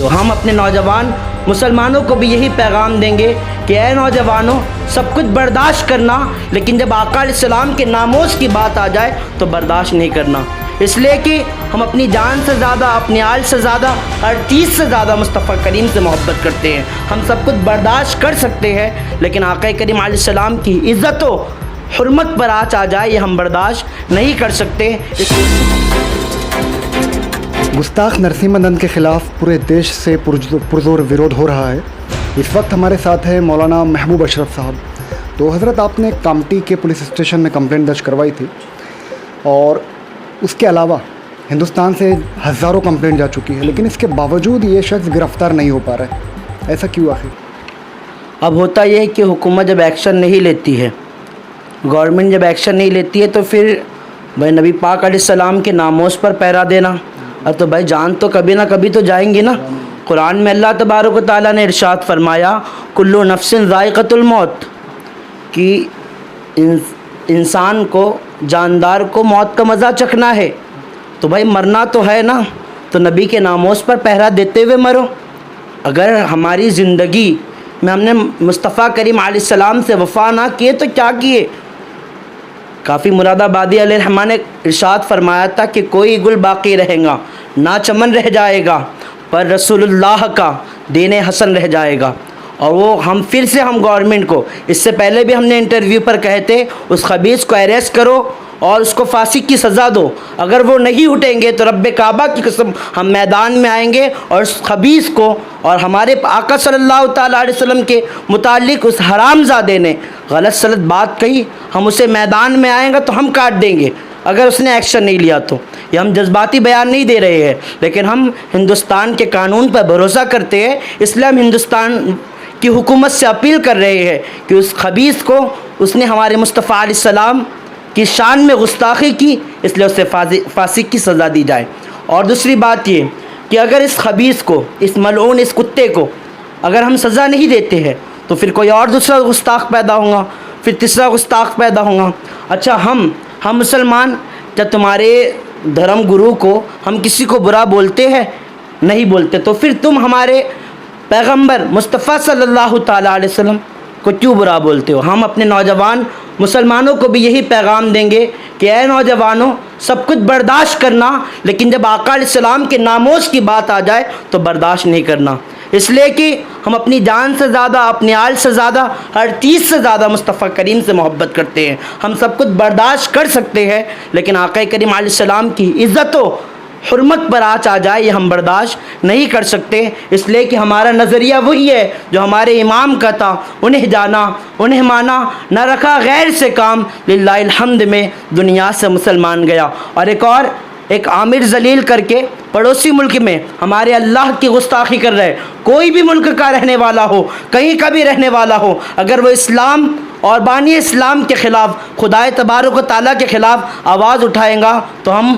تو ہم اپنے نوجوان مسلمانوں کو بھی یہی پیغام دیں گے کہ اے نوجوانوں، سب کچھ برداشت کرنا، لیکن جب آقا علیہ السلام کے ناموس کی بات آ جائے تو برداشت نہیں کرنا، اس لیے کہ ہم اپنی جان سے زیادہ، اپنے آل سے زیادہ، ہر چیز سے زیادہ مصطفیٰ کریم سے محبت کرتے ہیں۔ ہم سب کچھ برداشت کر سکتے ہیں، لیکن آقا کریم علیہ السلام کی عزت و حرمت پر آنچ آ جائے یہ ہم برداشت نہیں کر سکتے۔ گستاخ نرسمہ نند کے خلاف پورے دیش سے پرزور ورودھ ہو رہا ہے۔ اس وقت ہمارے ساتھ ہے مولانا محبوب اشرف صاحب۔ تو حضرت، آپ نے کامٹی کے پولیس اسٹیشن میں کمپلینٹ درج کروائی تھی، اور اس کے علاوہ ہندوستان سے ہزاروں کمپلینٹ جا چکی ہے، لیکن اس کے باوجود یہ شخص گرفتار نہیں ہو پا رہا ہے، ایسا کیوں آخر؟ اب ہوتا یہ ہے کہ حکومت جب ایکشن نہیں لیتی ہے، گورنمنٹ جب ایکشن نہیں لیتی ہے، تو پھر بھائی نبی پاک علیہ السلام کے ناموس پر پہرا دینا، اور تو بھائی جان تو کبھی نہ کبھی تو جائیں گی نا۔ قرآن میں اللہ تبارک و تعالیٰ نے ارشاد فرمایا کلو نفس ذائقۃ الموت، کہ انسان کو، جاندار کو موت کا مزہ چکھنا ہے، تو بھائی مرنا تو ہے نا، تو نبی کے ناموس پر پہرا دیتے ہوئے مرو۔ اگر ہماری زندگی میں ہم نے مصطفیٰ کریم علیہ السلام سے وفا نہ کیے تو کیا کیے؟ کافی مراد آبادی علیہ الرحمٰن نے ارشاد فرمایا تھا کہ کوئی گل باقی رہے گا، نہ چمن رہ جائے گا، پر رسول اللہ کا دین حسن رہ جائے گا۔ اور وہ ہم گورنمنٹ کو، اس سے پہلے بھی ہم نے انٹرویو پر کہے تھے، اس خبیث کو اریسٹ کرو اور اس کو پھانسی کی سزا دو۔ اگر وہ نہیں اٹھیں گے تو رب کعبہ کی قسم ہم میدان میں آئیں گے، اور اس خبیث کو اور ہمارے آقا صلی اللہ تعالیٰ علیہ وسلم کے متعلق اس حرام زادے نے غلط سلط بات کہی، ہم اسے میدان میں آئیں گا تو ہم کاٹ دیں گے اگر اس نے ایکشن نہیں لیا تو۔ یہ ہم جذباتی بیان نہیں دے رہے ہیں، لیکن ہم ہندوستان کے قانون پر بھروسہ کرتے ہیں، اس لیے ہم ہندوستان کی حکومت سے اپیل کر رہے ہیں کہ اس خبیث کو، اس نے ہمارے مصطفیٰ علیہ السلام کی شان میں گستاخی کی، اس لیے اسے پھانسی کی سزا دی جائے۔ اور دوسری بات یہ کہ اگر اس خبیث کو، اس ملعون، اس کتے کو اگر ہم سزا نہیں دیتے ہیں تو پھر کوئی اور دوسرا گستاخ پیدا ہوگا، پھر تیسرا گستاخ پیدا ہوگا۔ اچھا، ہم مسلمان جب تمہارے دھرم گرو کو ہم کسی کو برا بولتے ہیں؟ نہیں بولتے، تو پھر تم ہمارے پیغمبر مصطفیٰ صلی اللہ تعالیٰ علیہ وسلم کو کیوں برا بولتے ہو؟ ہم اپنے نوجوان مسلمانوں کو بھی یہی پیغام دیں گے کہ اے نوجوانوں، سب کچھ برداشت کرنا، لیکن جب آقا علیہ السلام کے ناموس کی بات آ جائے تو برداشت نہیں کرنا، اس لیے کہ ہم اپنی جان سے زیادہ، اپنے آل سے زیادہ، ہر چیز سے زیادہ مصطفیٰ کریم سے محبت کرتے ہیں۔ ہم سب کچھ برداشت کر سکتے ہیں، لیکن آقا کریم علیہ السلام کی عزت و حرمت پر آنچ آ جائے یہ ہم برداشت نہیں کر سکتے، اس لیے کہ ہمارا نظریہ وہی ہے جو ہمارے امام کا تھا، انہیں جانا، انہیں مانا، نہ رکھا غیر سے کام، للہ الحمد میں دنیا سے مسلمان گیا۔ اور ایک عامر ذلیل کر کے پڑوسی ملک میں ہمارے اللہ کی گستاخی کر رہے، کوئی بھی ملک کا رہنے والا ہو، کہیں کا بھی رہنے والا ہو، اگر وہ اسلام اور بانی اسلام کے خلاف، خدائے تبارک و تعالیٰ کے خلاف آواز اٹھائیں گا تو ہم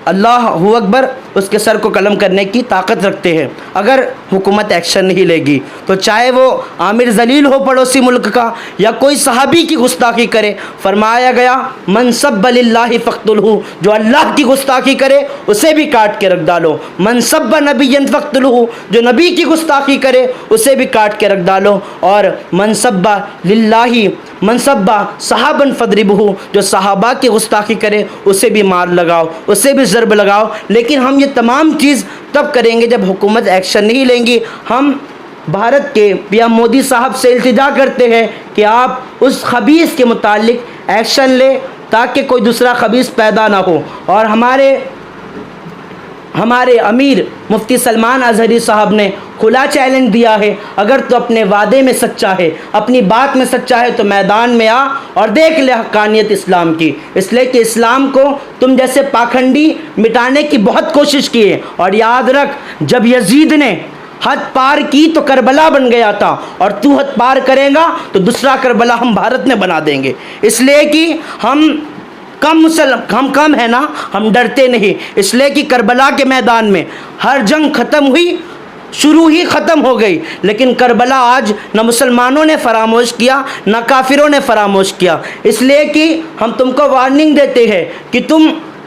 اللہ اکبر اس کے سر کو قلم کرنے کی طاقت رکھتے ہیں۔ اگر حکومت ایکشن نہیں لے گی تو چاہے وہ عامر ذلیل ہو پڑوسی ملک کا، یا کوئی صحابی کی گستاخی کرے، فرمایا گیا من سب للہ فاقتلہ، جو اللہ کی گستاخی کرے اسے بھی کاٹ کے رکھ ڈالو، من سب نبی فاقتلہ، جو نبی کی گستاخی کرے اسے بھی کاٹ کے رکھ ڈالو، اور من سب للہ من سب صحابا فاضربہ، جو صحابہ کی گستاخی کرے اسے بھی مار لگاؤ، اسے بھی ضرب لگاؤ۔ لیکن ہم یہ تمام چیز تب کریں گے جب حکومت ایکشن نہیں لیں گی۔ ہم بھارت کے پی ایم مودی صاحب سے التجا کرتے ہیں کہ آپ اس خبیث کے متعلق ایکشن لیں تاکہ کوئی دوسرا خبیث پیدا نہ ہو۔ اور ہمارے امیر مفتی سلمان اظہری صاحب نے کھلا چیلنج دیا ہے، اگر تو اپنے وعدے میں سچا ہے، اپنی بات میں سچا ہے، تو میدان میں آ اور دیکھ لے حقانیت اسلام کی، اس لیے کہ اسلام کو تم جیسے پاکھنڈی مٹانے کی بہت کوشش کی ہے۔ اور یاد رکھ، جب یزید نے حد پار کی تو کربلا بن گیا تھا، اور تو حد پار کرے گا تو دوسرا کربلا ہم بھارت میں بنا دیں گے، اس لیے کہ ہم کم ہے نا، ہم ڈرتے نہیں، اس لیے کہ کربلا کے میدان میں ہر جنگ ختم ہوئی، شروع ہی ختم ہو گئی، لیکن کربلا آج نہ مسلمانوں نے فراموش کیا نہ کافروں نے فراموش کیا، اس لیے کہ ہم تم کو وارننگ دیتے ہیں کہ تم